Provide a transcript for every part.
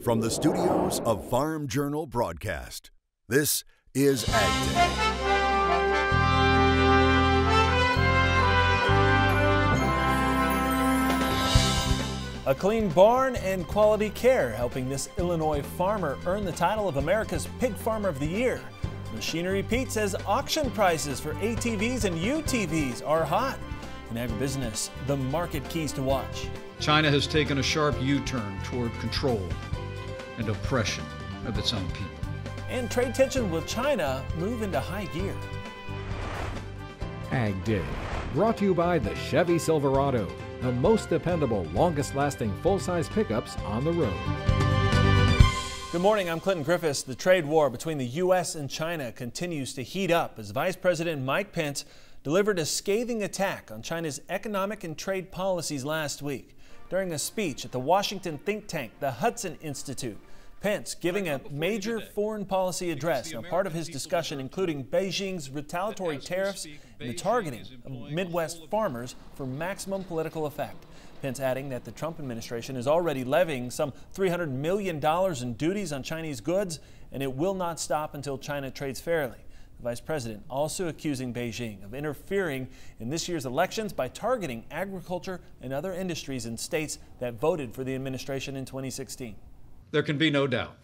From the studios of Farm Journal Broadcast, this is AgDay. A clean barn and quality care helping this Illinois farmer earn the title of America's Pig Farmer of the Year. Machinery Pete says auction prices for ATVs and UTVs are hot. In agribusiness, the market keys to watch. China has taken a sharp U-turn toward control and oppression of its own people. And trade tension with China move into high gear. AgDay, brought to you by the Chevy Silverado, the most dependable, longest-lasting full-size pickups on the road. Good morning, I'm Clinton Griffiths. The trade war between the U.S. and China continues to heat up as Vice President Mike Pence delivered a scathing attack on China's economic and trade policies last week. During a speech at the Washington think tank, the Hudson Institute, Pence giving a major foreign policy address. Now, part of his discussion including Beijing's retaliatory tariffs and the targeting of Midwest farmers for maximum political effect. Pence adding that the Trump administration is already levying some $300 million in duties on Chinese goods, and it will not stop until China trades fairly. The vice president also accusing Beijing of interfering in this year's elections by targeting agriculture and other industries in states that voted for the administration in 2016. There can be no doubt.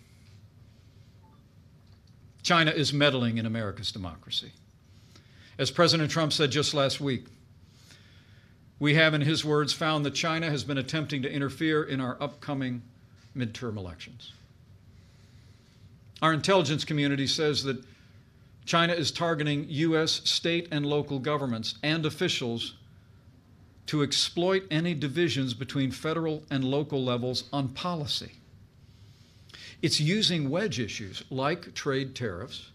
China is meddling in America's democracy. As President Trump said just last week, we have, in his words, found that China has been attempting to interfere in our upcoming midterm elections. Our intelligence community says that China is targeting U.S. state and local governments and officials to exploit any divisions between federal and local levels on policy. It's using wedge issues like trade tariffs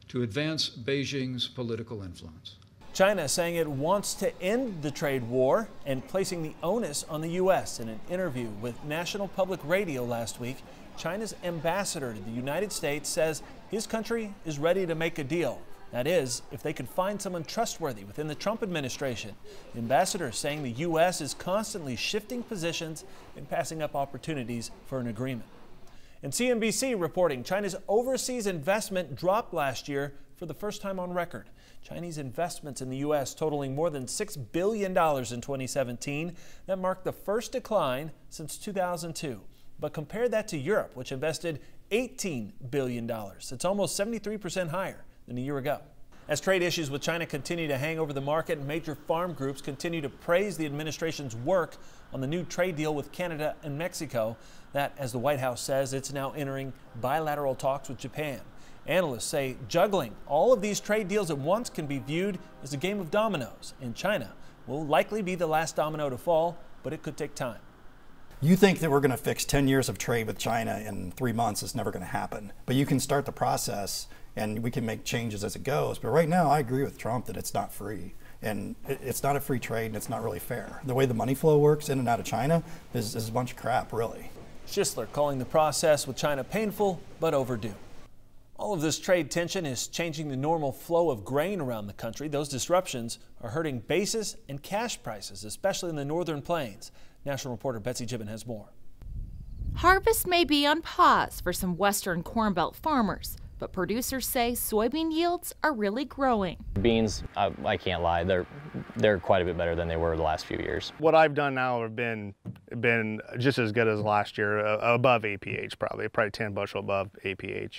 to advance Beijing's political influence. China saying it wants to end the trade war and placing the onus on the U.S. In an interview with National Public Radio last week, China's ambassador to the United States says his country is ready to make a deal. That is, if they could find someone trustworthy within the Trump administration. The ambassador saying the U.S. is constantly shifting positions and passing up opportunities for an agreement. And CNBC reporting China's overseas investment dropped last year for the first time on record. Chinese investments in the U.S. totaling more than $6 billion in 2017. That marked the first decline since 2002. But compare that to Europe, which invested $18 billion. It's almost 73% higher than a year ago. As trade issues with China continue to hang over the market, major farm groups continue to praise the administration's work on the new trade deal with Canada and Mexico. That, as the White House says, it's now entering bilateral talks with Japan. Analysts say juggling all of these trade deals at once can be viewed as a game of dominoes, and China will likely be the last domino to fall, but it could take time. You think that we're going to fix 10 years of trade with China in 3 months. It's never going to happen. But you can start the process and we can make changes as it goes. But right now, I agree with Trump that it's not free. And it's not a free trade and it's not really fair. The way the money flow works in and out of China is a bunch of crap, really. Schisler calling the process with China painful but overdue. All of this trade tension is changing the normal flow of grain around the country. Those disruptions are hurting basis and cash prices, especially in the northern plains. National reporter Betsy Gibbon has more. Harvest may be on pause for some western Corn Belt farmers, but producers say soybean yields are really growing. Beans, I can't lie, they're quite a bit better than they were the last few years. What I've done now have been just as good as last year, above APH probably 10 bushel above APH.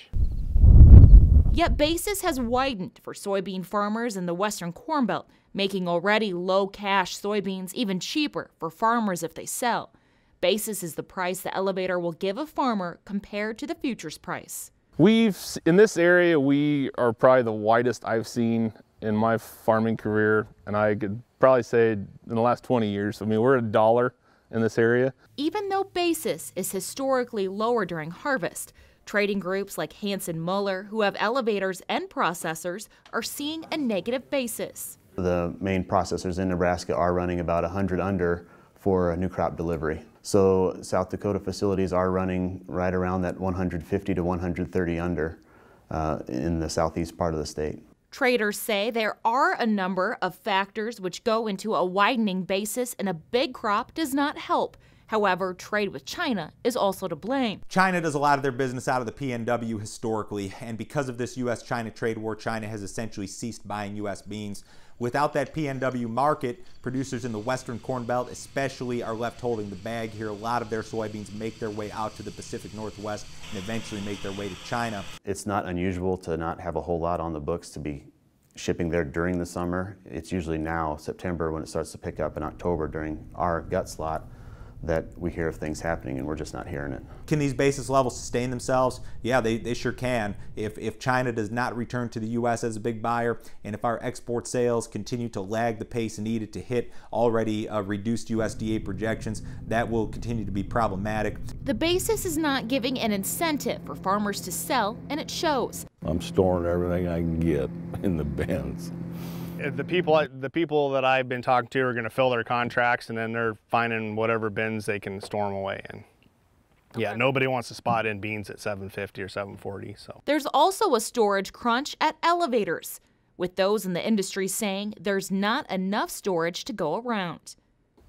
Yet basis has widened for soybean farmers in the western Corn Belt, making already low cash soybeans even cheaper for farmers if they sell. Basis is the price the elevator will give a farmer compared to the futures price. In this area, we are probably the widest I've seen in my farming career, and I could probably say in the last 20 years. I mean, we're $1 in this area. Even though basis is historically lower during harvest, trading groups like Hanson Muller, who have elevators and processors, are seeing a negative basis. The main processors in Nebraska are running about 100 under for a new crop delivery. So South Dakota facilities are running right around that 150 to 130 under in the southeast part of the state. Traders say there are a number of factors which go into a widening basis, and a big crop does not help. However, trade with China is also to blame. China does a lot of their business out of the PNW historically, and because of this U.S.-China trade war, China has essentially ceased buying U.S. beans. Without that PNW market, producers in the Western Corn Belt especially are left holding the bag here. A lot of their soybeans make their way out to the Pacific Northwest and eventually make their way to China. It's not unusual to not have a whole lot on the books to be shipping there during the summer. It's usually now, September, when it starts to pick up in October during our gut slot, that we hear of things happening and we're just not hearing it. Can these basis levels sustain themselves? Yeah, they sure can. If China does not return to the U.S. as a big buyer, and if our export sales continue to lag the pace needed to hit already reduced USDA projections, that will continue to be problematic. The basis is not giving an incentive for farmers to sell, and it shows. I'm storing everything I can get in the bins. The people that I've been talking to are going to fill their contracts, and then they're finding whatever bins they can store them away in. Yeah, nobody wants to spot in beans at $7.50 or $7.40. So there's also a storage crunch at elevators, with those in the industry saying there's not enough storage to go around.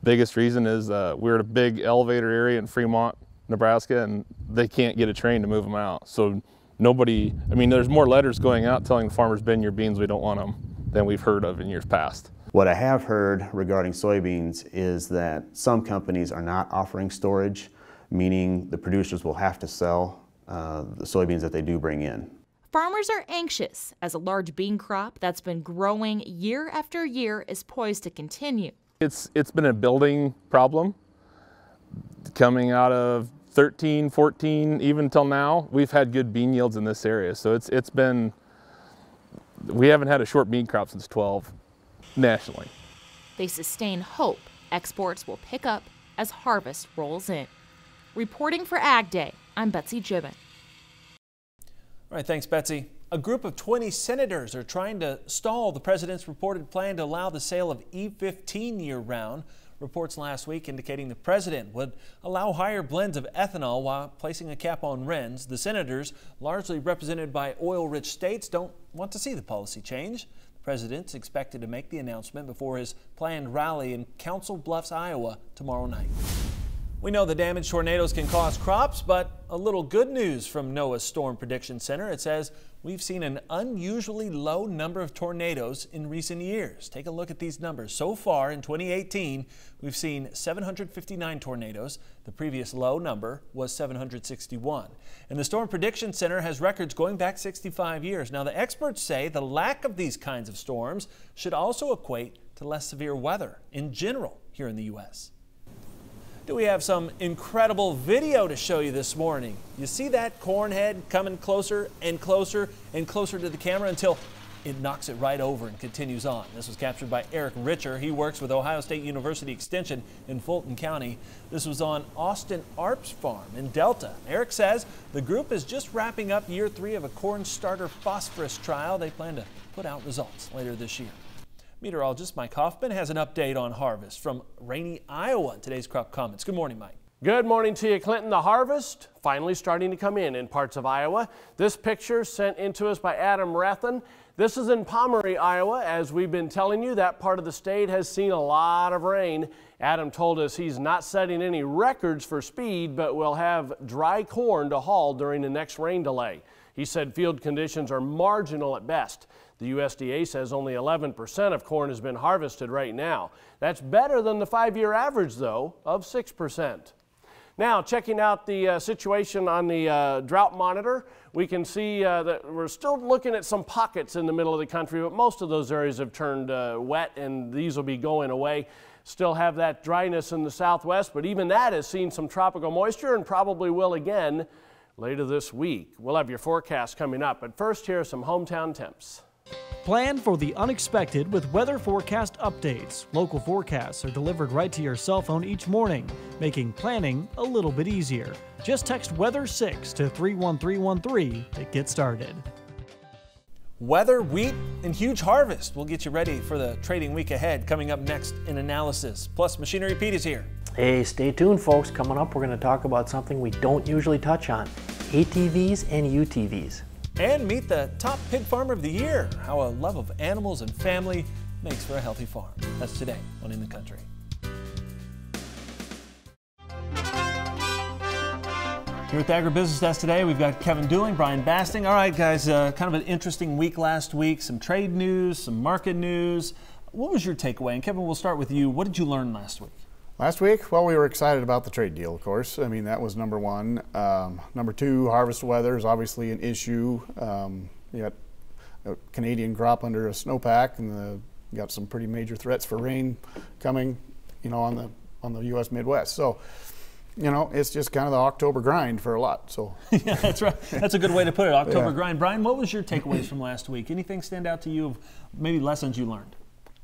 Biggest reason is we're at a big elevator area in Fremont, Nebraska, and they can't get a train to move them out. So nobody, I mean, there's more letters going out telling the farmers, bin your beans, we don't want them, than we've heard of in years past. What I have heard regarding soybeans is that some companies are not offering storage, meaning the producers will have to sell the soybeans that they do bring in. Farmers are anxious as a large bean crop that's been growing year after year is poised to continue. It's been a building problem coming out of 13, 14, even till now. We've had good bean yields in this area, so it's been, we haven't had a short bean crop since 12 nationally. They sustain hope exports will pick up as harvest rolls in. Reporting for AgDay, I'm Betsy Gibbon. All right, thanks, Betsy. A group of 20 senators are trying to stall the president's reported plan to allow the sale of E15 year-round. Reports last week indicating the president would allow higher blends of ethanol while placing a cap on RINs. The senators, largely represented by oil-rich states, don't want to see the policy change. The president's expected to make the announcement before his planned rally in Council Bluffs, Iowa, tomorrow night. We know the damage tornadoes can cause crops, but a little good news from NOAA's Storm Prediction Center. It says we've seen an unusually low number of tornadoes in recent years. Take a look at these numbers. So far in 2018, we've seen 759 tornadoes. The previous low number was 761. And the Storm Prediction Center has records going back 65 years. Now, the experts say the lack of these kinds of storms should also equate to less severe weather in general here in the U.S. We have some incredible video to show you this morning. You see that corn head coming closer and closer and closer to the camera until it knocks it right over and continues on. This was captured by Eric Richer. He works with Ohio State University Extension in Fulton County. This was on Austin Arp's farm in Delta. Eric says the group is just wrapping up year 3 of a corn starter phosphorus trial. They plan to put out results later this year. Meteorologist Mike Hoffman has an update on harvest from rainy Iowa in today's Crop Comments. Good morning, Mike. Good morning to you, Clinton. The harvest finally starting to come in parts of Iowa. This picture sent in to us by Adam Rethen. This is in Pomeroy, Iowa. As we've been telling you, that part of the state has seen a lot of rain. Adam told us he's not setting any records for speed, but will have dry corn to haul during the next rain delay. He said field conditions are marginal at best. The USDA says only 11% of corn has been harvested right now. That's better than the 5-year average, though, of 6%. Now, checking out the situation on the drought monitor, we can see that we're still looking at some pockets in the middle of the country, but most of those areas have turned wet, and these will be going away. Still have that dryness in the southwest, but even that has seen some tropical moisture and probably will again later this week. We'll have your forecast coming up, but first, here are some hometown temps. Plan for the unexpected with weather forecast updates. Local forecasts are delivered right to your cell phone each morning, making planning a little bit easier. Just text Weather 6 to 31313 to get started. Weather, wheat, and huge harvest. We'll get you ready for the trading week ahead. Coming up next in analysis. Plus, Machinery Pete is here. Hey, stay tuned, folks. Coming up, we're going to talk about something we don't usually touch on: ATVs and UTVs. And meet the top pig farmer of the year, how a love of animals and family makes for a healthy farm. That's today on In the Country. Here at the Agribusiness Desk today, we've got Kevin Dooling, Brian Basting. All right, guys, kind of an interesting week last week. Some trade news, some market news. What was your takeaway? And Kevin, we'll start with you. What did you learn last week? Last week, well, we were excited about the trade deal, of course. I mean, that was number one. Number two, harvest weather is obviously an issue. You got a Canadian crop under a snowpack, and you got some pretty major threats for rain coming, on the U.S. Midwest. So, it's just kind of the October grind for a lot. So yeah, that's right. That's a good way to put it. October grind. Brian, what was your takeaways from last week? Anything stand out to you of maybe lessons you learned?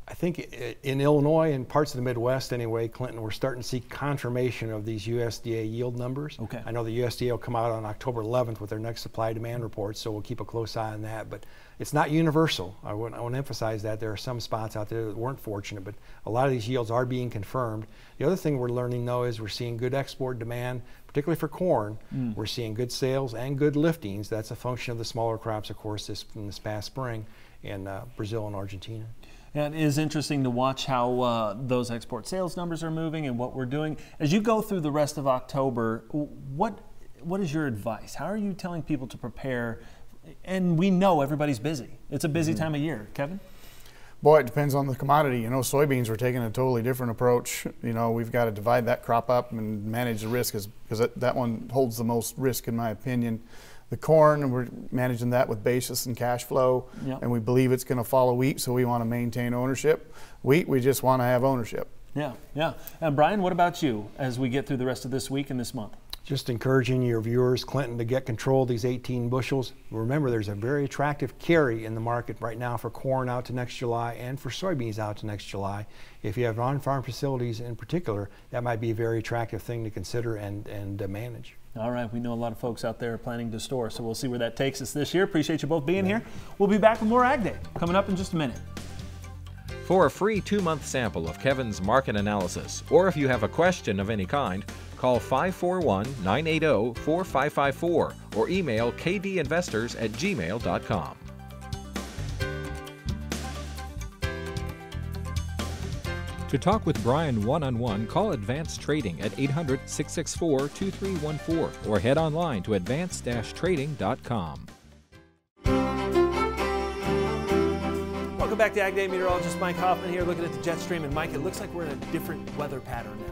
I think in Illinois and parts of the Midwest anyway, Clinton, we're starting to see confirmation of these USDA yield numbers. Okay. I know the USDA will come out on October 11th with their next supply-demand report, so we'll keep a close eye on that. But it's not universal. I want to emphasize that. There are some spots out there that weren't fortunate, but a lot of these yields are being confirmed. The other thing we're learning, though, is we're seeing good export demand, particularly for corn. We're seeing good sales and good liftings. That's a function of the smaller crops, of course, from this past spring in Brazil and Argentina. Yeah, it is interesting to watch how those export sales numbers are moving and what we're doing. As you go through the rest of October, what is your advice? How are you telling people to prepare? And we know everybody's busy. It's a busy time of year. Kevin? Boy, it depends on the commodity. Soybeans are taking a totally different approach. We've got to divide that crop up and manage the risk because that one holds the most risk, in my opinion. The corn, we're managing that with basis and cash flow, and we believe it's going to follow wheat, so we want to maintain ownership. Wheat, we just want to have ownership. Yeah. And Brian, what about you as we get through the rest of this week and this month? Just encouraging your viewers, Clinton, to get control of these 18 bushels. Remember, there's a very attractive carry in the market right now for corn out to next July and for soybeans out to next July. If you have on-farm facilities in particular, that might be a very attractive thing to consider and manage. All right, we know a lot of folks out there are planning to store, so we'll see where that takes us this year. Appreciate you both being here. We'll be back with more Ag Day coming up in just a minute. For a free 2-month sample of Kevin's market analysis, or if you have a question of any kind, call 541-980-4554 or email kdinvestors@gmail.com. To talk with Brian one-on-one, call Advanced Trading at 800-664-2314 or head online to advanced-trading.com. Welcome back to Ag Day. Meteorologist Mike Hoffman here looking at the jet stream. And Mike, it looks like we're in a different weather pattern now.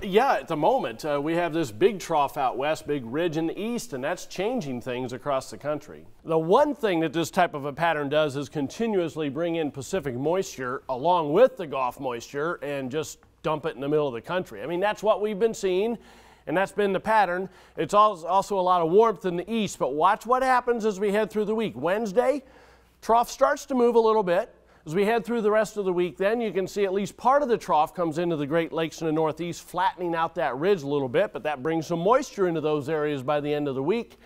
Yeah, at the moment, we have this big trough out west, big ridge in the east, and that's changing things across the country. The one thing that this type of a pattern does is continuously bring in Pacific moisture along with the Gulf moisture and just dump it in the middle of the country. I mean, that's what we've been seeing, and that's been the pattern. It's also a lot of warmth in the east, but watch what happens as we head through the week. Wednesday, trough starts to move a little bit. As we head through the rest of the week, then you can see at least part of the trough comes into the Great Lakes in the northeast, flattening out that ridge a little bit, but that brings some moisture into those areas by the end of the week.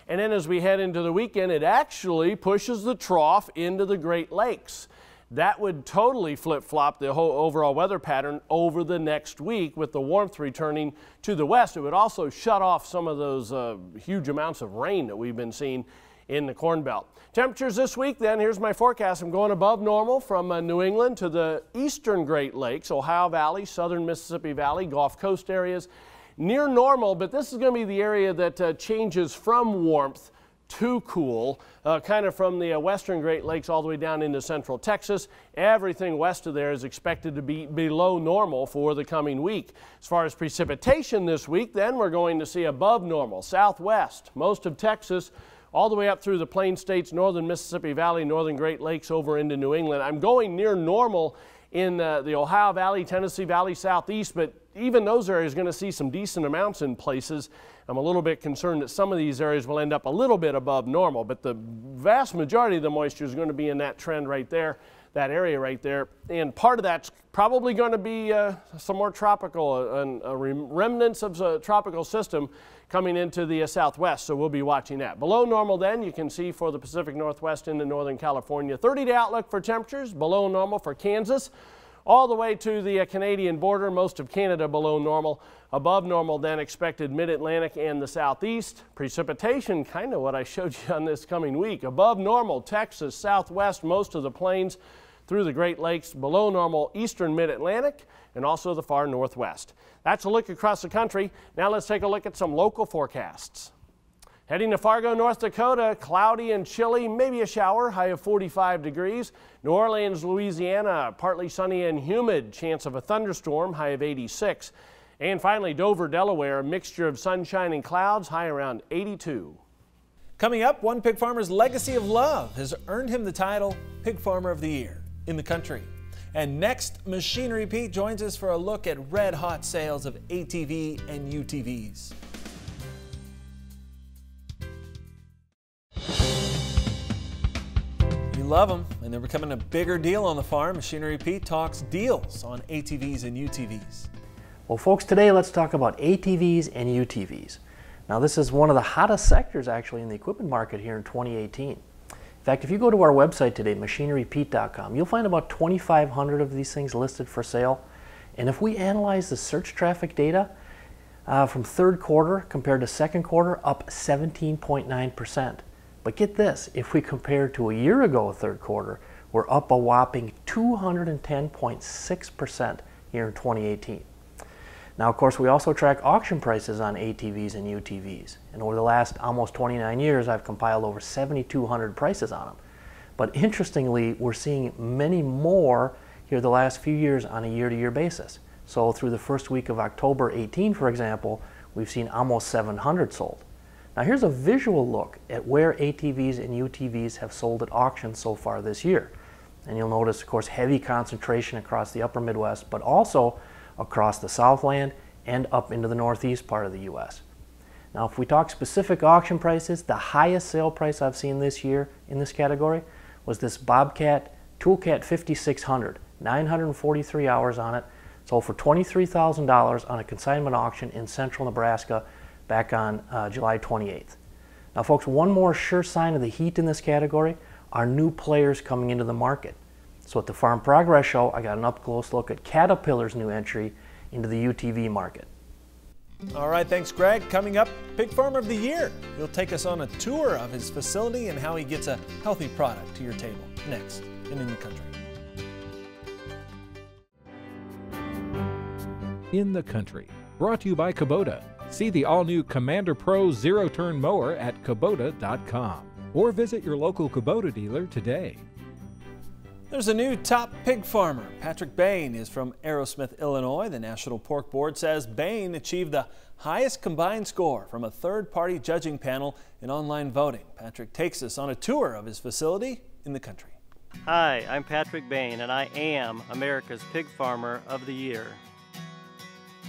And then as we head into the weekend, it actually pushes the trough into the Great Lakes. That would totally flip-flop the whole overall weather pattern over the next week with the warmth returning to the west. It would also shut off some of those huge amounts of rain that we've been seeing in the Corn Belt. Temperatures this week, then, here's my forecast. I'm going above normal from New England to the eastern Great Lakes, Ohio Valley, southern Mississippi Valley, Gulf Coast areas. Near normal, but this is going to be the area that changes from warmth to cool, kind of from the western Great Lakes all the way down into central Texas. Everything west of there is expected to be below normal for the coming week. As far as precipitation this week, then we're going to see above normal, southwest, most of Texas, all the way up through the Plain States, northern Mississippi Valley, northern Great Lakes, over into New England. I'm going near normal in the Ohio Valley, Tennessee Valley, southeast, but even those areas are going to see some decent amounts in places. I'm a little bit concerned that some of these areas will end up a little bit above normal, but the vast majority of the moisture is going to be in that trend right there, that area right there. And part of that's probably going to be some more tropical, remnants of a tropical system coming into the southwest, so we'll be watching that. Below normal then, you can see for the Pacific Northwest into Northern California. 30-day outlook for temperatures, below normal for Kansas, all the way to the Canadian border, most of Canada below normal. Above normal then expected mid-Atlantic and the southeast. Precipitation, kind of what I showed you on this coming week. Above normal, Texas, southwest, most of the plains. through the Great Lakes, below normal eastern mid-Atlantic, and also the far northwest. That's a look across the country. Now let's take a look at some local forecasts. Heading to Fargo, North Dakota, cloudy and chilly, maybe a shower, high of 45 degrees. New Orleans, Louisiana, partly sunny and humid, chance of a thunderstorm, high of 86. And finally, Dover, Delaware, a mixture of sunshine and clouds, high around 82. Coming up, one pig farmer's legacy of love has earned him the title Pig Farmer of the Year in the country. And next, Machinery Pete joins us for a look at red-hot sales of ATV and UTVs. You love them, and they're becoming a bigger deal on the farm. Machinery Pete talks deals on ATVs and UTVs. Well, folks, today let's talk about ATVs and UTVs. Now, this is one of the hottest sectors actually in the equipment market here in 2018. In fact, if you go to our website today, machinerypete.com, you'll find about 2,500 of these things listed for sale. And if we analyze the search traffic data from third quarter compared to second quarter, up 17.9%. But get this, if we compare to a year ago, third quarter, we're up a whopping 210.6% here in 2018. Now, of course, we also track auction prices on ATVs and UTVs. And over the last almost 29 years, I've compiled over 7,200 prices on them. But interestingly, we're seeing many more here the last few years on a year-to-year basis. So through the first week of October 18, for example, we've seen almost 700 sold. Now, here's a visual look at where ATVs and UTVs have sold at auction so far this year. And you'll notice, of course, heavy concentration across the upper Midwest, but also across the Southland and up into the Northeast part of the U.S. Now, if we talk specific auction prices, the highest sale price I've seen this year in this category was this Bobcat Toolcat 5600, 943 hours on it, sold for $23,000 on a consignment auction in central Nebraska back on July 28th. Now, folks, one more sure sign of the heat in this category are new players coming into the market. So at the Farm Progress Show, I got an up-close look at Caterpillar's new entry into the UTV market. All right, thanks, Greg. Coming up, Pig Farmer of the Year. He'll take us on a tour of his facility and how he gets a healthy product to your table. Next, In the Country. In the Country, brought to you by Kubota. See the all-new Commander Pro zero-turn mower at Kubota.com or visit your local Kubota dealer today. There's a new top pig farmer. Patrick Bain is from Aerosmith, Illinois. The National Pork Board says Bain achieved the highest combined score from a third-party judging panel in online voting. Patrick takes us on a tour of his facility in the country. Hi, I'm Patrick Bain, and I am America's Pig Farmer of the Year.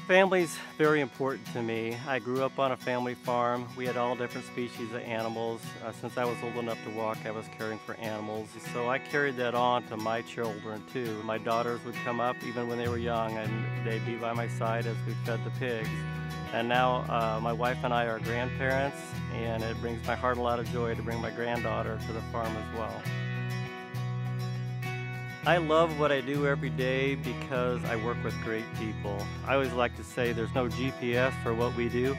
Family's very important to me. I grew up on a family farm. We had all different species of animals. Since I was old enough to walk, I was caring for animals. So I carried that on to my children too. My daughters would come up even when they were young, and they'd be by my side as we fed the pigs. And now my wife and I are grandparents, and it brings my heart a lot of joy to bring my granddaughter to the farm as well. I love what I do every day because I work with great people. I always like to say there's no GPS for what we do.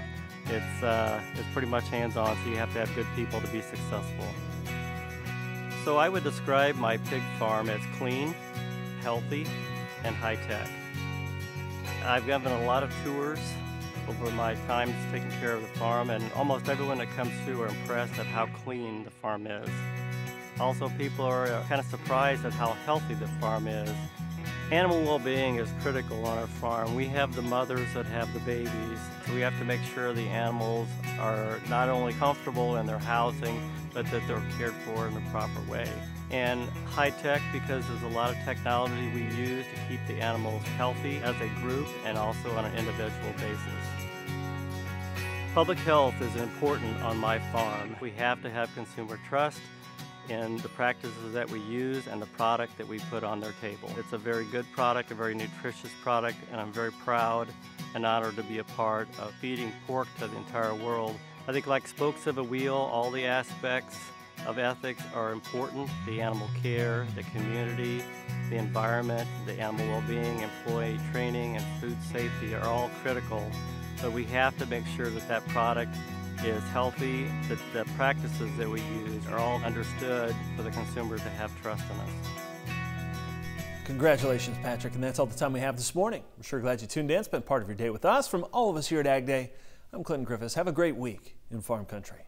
It's pretty much hands-on, so you have to have good people to be successful. So I would describe my pig farm as clean, healthy, and high-tech. I've given a lot of tours over my time taking care of the farm, and almost everyone that comes through are impressed at how clean the farm is. Also, people are kind of surprised at how healthy the farm is. Animal well-being is critical on our farm. We have the mothers that have the babies, so we have to make sure the animals are not only comfortable in their housing, but that they're cared for in the proper way. And high-tech because there's a lot of technology we use to keep the animals healthy as a group and also on an individual basis. Public health is important on my farm. We have to have consumer trust in the practices that we use and the product that we put on their table. It's a very good product, a very nutritious product, and I'm very proud and honored to be a part of feeding pork to the entire world. I think like spokes of a wheel, all the aspects of ethics are important. The animal care, the community, the environment, the animal well-being, employee training, and food safety are all critical. But we have to make sure that that product is healthy, that the practices that we use are all understood for the consumer to have trust in us. Congratulations, Patrick. And that's all the time we have this morning. We're sure glad you tuned in, spent part of your day with us. From all of us here at AgDay, I'm Clinton Griffiths. Have a great week in farm country.